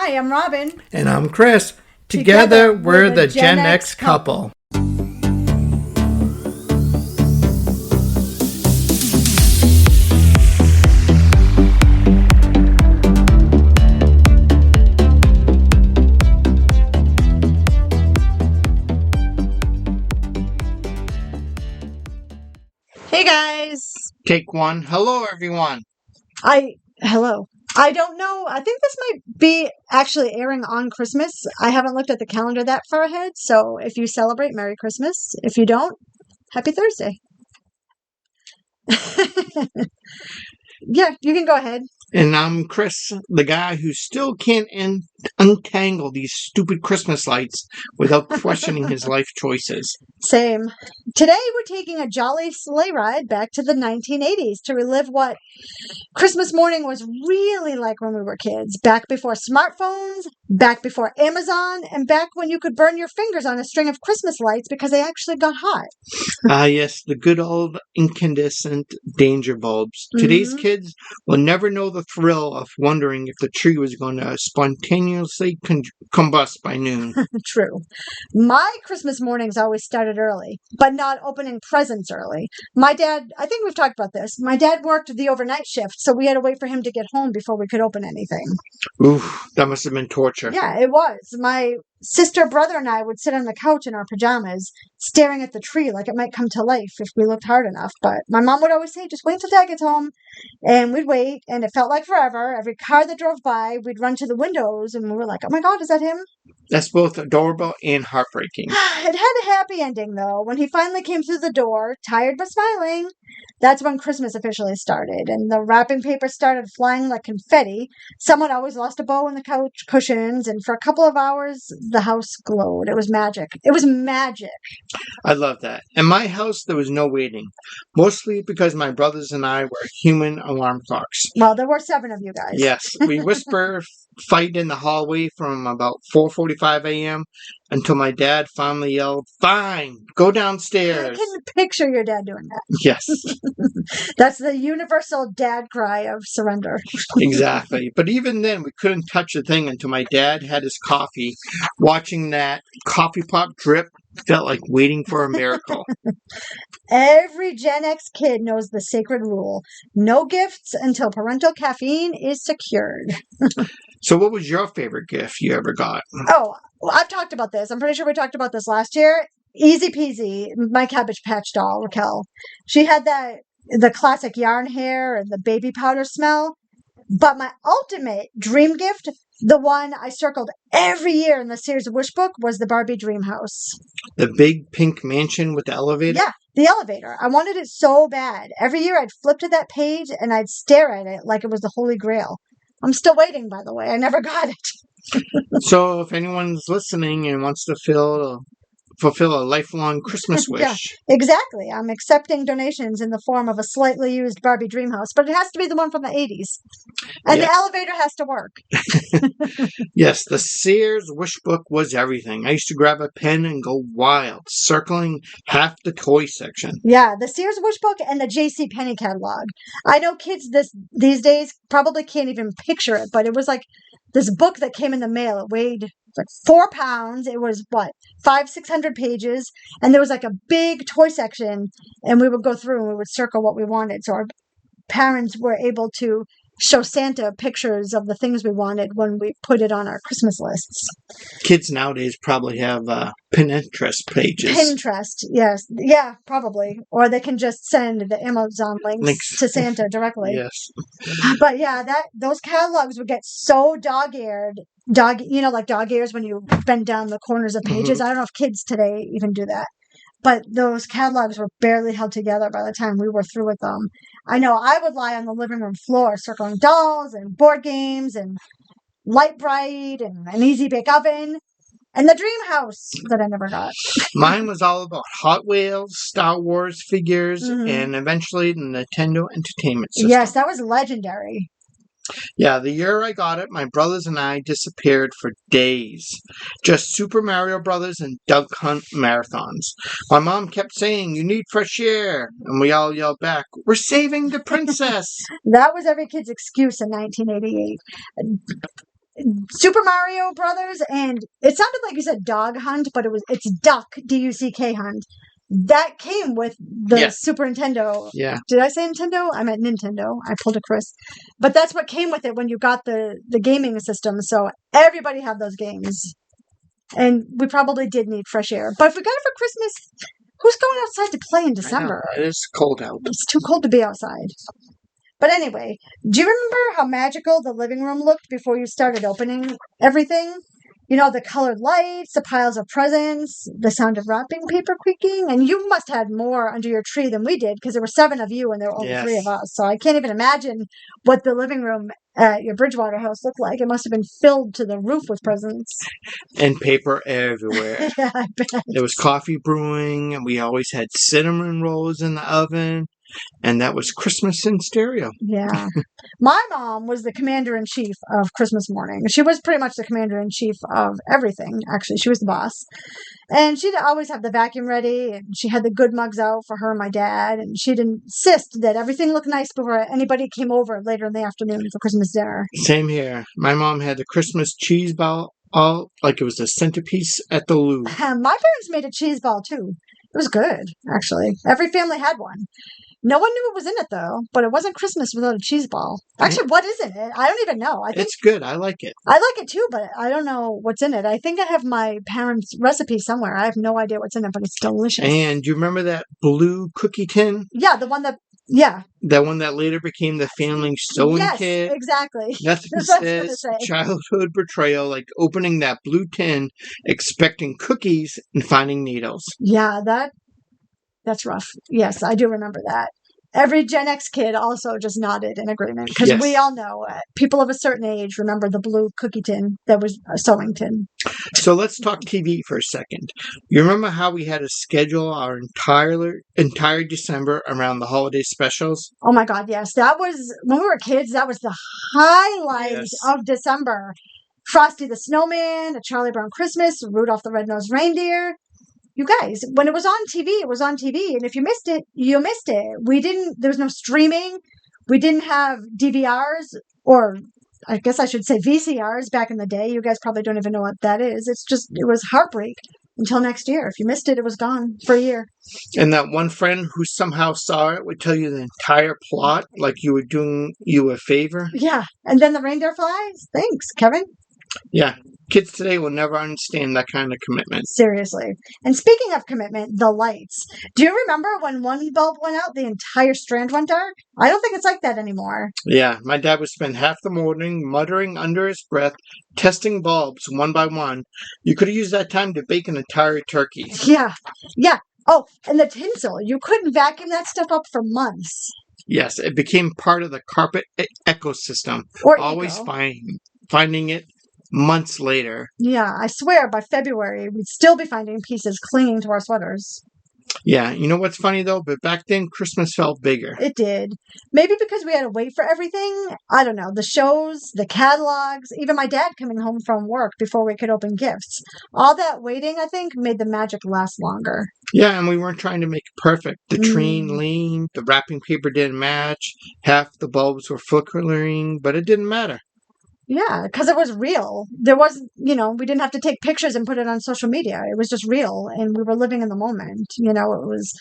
Hi, I'm Robin. And I'm Chris. Together we're the Gen X couple. Hey guys. Take one. Hello, everyone. Hello. I don't know. I think this might be actually airing on Christmas. I haven't looked at the calendar that far ahead. So if you celebrate, Merry Christmas. If you don't, Happy Thursday. Yeah, you can go ahead. And I'm Chris, the guy who still can't untangle these stupid Christmas lights without questioning his life choices. Same. Today we're taking a jolly sleigh ride back to the 1980s to relive what Christmas morning was really like when we were kids. Back before smartphones, back before Amazon, and back when you could burn your fingers on a string of Christmas lights because they actually got hot. Yes, the good old incandescent danger bulbs. Today's kids will never know the thrill of wondering if the tree was going to spontaneously combust by noon. True. My Christmas mornings always started early, but not opening presents early. My dad, I think we've talked about this, my dad worked the overnight shift, so we had to wait for him to get home before we could open anything. Oof, that must have been torture. Yeah, it was. My sister, brother, and I would sit on the couch in our pajamas, staring at the tree like it might come to life if we looked hard enough. But my mom would always say, just wait till Dad gets home. And we'd wait, and it felt like forever. Every car that drove by, we'd run to the windows, and we were like, oh my God, is that him? That's both adorable and heartbreaking. It had a happy ending, though. When he finally came through the door, tired but smiling, that's when Christmas officially started, and the wrapping paper started flying like confetti. Someone always lost a bow in the couch cushions, and for a couple of hours, the house glowed. It was magic. It was magic. I love that. In my house, there was no waiting, mostly because my brothers and I were human alarm clocks. Well, there were 7 of you guys. Yes, we whisper fight in the hallway from about 4:45 a.m. until my dad finally yelled, "Fine, go downstairs." I can picture your dad doing that. Yes. That's the universal dad cry of surrender. Exactly. But even then, we couldn't touch a thing until my dad had his coffee. Watching that coffee pop drip felt like waiting for a miracle. Every Gen X kid knows the sacred rule. No gifts until parental caffeine is secured. So what was your favorite gift you ever got? Oh, well, I've talked about this. I'm pretty sure we talked about this last year. Easy peasy, my Cabbage Patch Doll, Raquel. She had the classic yarn hair and the baby powder smell. But my ultimate dream gift, the one I circled every year in the Sears Wish Book, was the Barbie Dream House. The big pink mansion with the elevator? Yeah, the elevator. I wanted it so bad. Every year I'd flip to that page and I'd stare at it like it was the Holy Grail. I'm still waiting, by the way. I never got it. So if anyone's listening and wants to fulfill a lifelong Christmas wish. Yeah, exactly. I'm accepting donations in the form of a slightly used Barbie Dream House, but it has to be the one from the 80s. And the elevator has to work. Yes, the Sears Wish Book was everything. I used to grab a pen and go wild, circling half the toy section. Yeah, the Sears Wish Book and the J.C. Penney catalog. I know kids these days probably can't even picture it, but it was like this book that came in the mail. It weighed like 4 pounds. It was 500-600 pages, and there was like a big toy section, and we would go through and we would circle what we wanted. So our parents were able to show Santa pictures of the things we wanted when we put it on our Christmas lists. Kids nowadays probably have Pinterest pages. Pinterest, yes. Yeah, probably. Or they can just send the Amazon links to Santa directly. Yes. But yeah, those catalogs would get so dog-eared. Like dog ears when you bend down the corners of pages. I don't know if kids today even do that. But those catalogs were barely held together by the time we were through with them. I know I would lie on the living room floor circling dolls and board games and Light Bright and an Easy Bake Oven and the Dream House that I never got. Mine was all about Hot Wheels, Star Wars figures, and eventually the Nintendo Entertainment System. Yes, that was legendary. Yeah, the year I got it, my brothers and I disappeared for days. Just Super Mario Brothers and Duck Hunt marathons. My mom kept saying, "You need fresh air." And we all yelled back, "We're saving the princess." That was every kid's excuse in 1988. Super Mario Brothers, and it sounded like you said Dog Hunt, but it's Duck, D-U-C-K Hunt. That came with the Yeah. Super Nintendo. Yeah. Did I say Nintendo? I meant Nintendo. I pulled a Chris. But that's what came with it when you got the gaming system. So everybody had those games. And we probably did need fresh air. But if we got it for Christmas, who's going outside to play in December? I know. It is cold out. It's too cold to be outside. But anyway, do you remember how magical the living room looked before you started opening everything? You know, the colored lights, the piles of presents, the sound of wrapping paper creaking. And you must have had more under your tree than we did because there were 7 of you and there were only 3 of us. So I can't even imagine what the living room at your Bridgewater house looked like. It must have been filled to the roof with presents. And paper everywhere. Yeah, I bet. There was coffee brewing, and we always had cinnamon rolls in the oven. And that was Christmas in stereo. Yeah. My mom was the commander-in-chief of Christmas morning. She was pretty much the commander-in-chief of everything, actually. She was the boss. And she'd always have the vacuum ready, and she had the good mugs out for her and my dad, and she'd insist that everything looked nice before anybody came over later in the afternoon for Christmas dinner. Same here. My mom had the Christmas cheese ball, all like it was the centerpiece at the Louvre. My parents made a cheese ball, too. It was good, actually. Every family had one. No one knew what was in it, though, but it wasn't Christmas without a cheese ball. Actually, what is in it? I don't even know. It's good. I like it. I like it, too, but I don't know what's in it. I think I have my parents' recipe somewhere. I have no idea what's in it, but it's delicious. And do you remember that blue cookie tin? Yeah, the one that... Yeah. That one that later became the family sewing kit. Yes, exactly. Nothing says childhood betrayal like opening that blue tin, expecting cookies, and finding needles. Yeah, that's rough. Yes, I do remember that. Every Gen X kid also just nodded in agreement because we all know people of a certain age remember the blue cookie tin that was a sewing tin. So let's talk TV for a second. You remember how we had to schedule our entire December around the holiday specials? Oh my God, yes. That was, when we were kids, that was the highlight of December. Frosty the Snowman, A Charlie Brown Christmas, Rudolph the Red-Nosed Reindeer. You guys, when it was on TV, it was on TV. And if you missed it, you missed it. There was no streaming. We didn't have DVRs, or I guess I should say VCRs back in the day. You guys probably don't even know what that is. It was heartbreak until next year. If you missed it, it was gone for a year. And that one friend who somehow saw it would tell you the entire plot like you were doing you a favor. Yeah. And then the reindeer flies. Thanks, Kevin. Yeah. Kids today will never understand that kind of commitment. Seriously. And speaking of commitment, the lights. Do you remember when one bulb went out, the entire strand went dark? I don't think it's like that anymore. Yeah, my dad would spend half the morning muttering under his breath, testing bulbs one by one. You could have used that time to bake an entire turkey. Yeah. Yeah. Oh, and the tinsel. You couldn't vacuum that stuff up for months. Yes, it became part of the carpet ecosystem. Or always finding it months later. Yeah, I swear by February, we'd still be finding pieces clinging to our sweaters. Yeah, you know what's funny though? But back then, Christmas felt bigger. It did. Maybe because we had to wait for everything. I don't know. The shows, the catalogs, even my dad coming home from work before we could open gifts. All that waiting, I think, made the magic last longer. Yeah, and we weren't trying to make it perfect. The train leaned, the wrapping paper didn't match, half the bulbs were flickering, but it didn't matter. Yeah, because it was real. There wasn't, we didn't have to take pictures and put it on social media. It was just real, and we were living in the moment. It was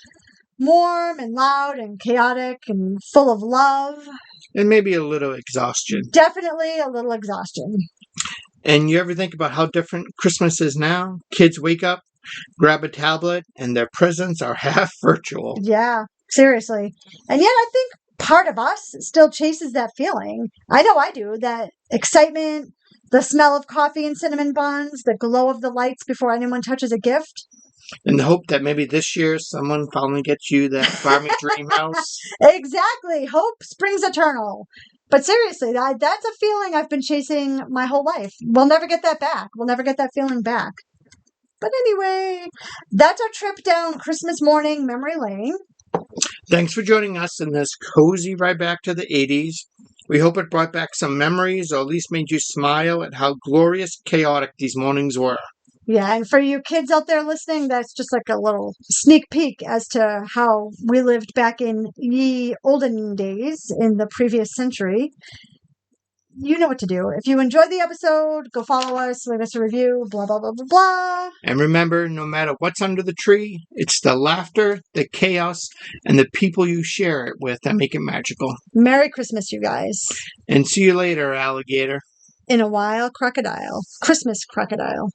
warm and loud and chaotic and full of love. And maybe a little exhaustion. Definitely a little exhaustion. And you ever think about how different Christmas is now? Kids wake up, grab a tablet, and their presents are half virtual. Yeah, seriously. And yet I think part of us still chases that feeling. I know I do. That excitement, the smell of coffee and cinnamon buns, the glow of the lights before anyone touches a gift. And the hope that maybe this year someone finally gets you that Barbie Dream House. Exactly. Hope springs eternal. But seriously, that's a feeling I've been chasing my whole life. We'll never get that back. We'll never get that feeling back. But anyway, that's our trip down Christmas morning memory lane. Thanks for joining us in this cozy ride back to the 80s. We hope it brought back some memories, or at least made you smile at how glorious, chaotic these mornings were. Yeah, and for you kids out there listening, that's just like a little sneak peek as to how we lived back in ye olden days in the previous century. you know what to do. If you enjoyed the episode, go follow us, leave us a review, blah, blah, blah, blah, blah. And remember, no matter what's under the tree, it's the laughter, the chaos, and the people you share it with that make it magical. Merry Christmas, you guys. And see you later, alligator. In a while, crocodile. Christmas crocodile.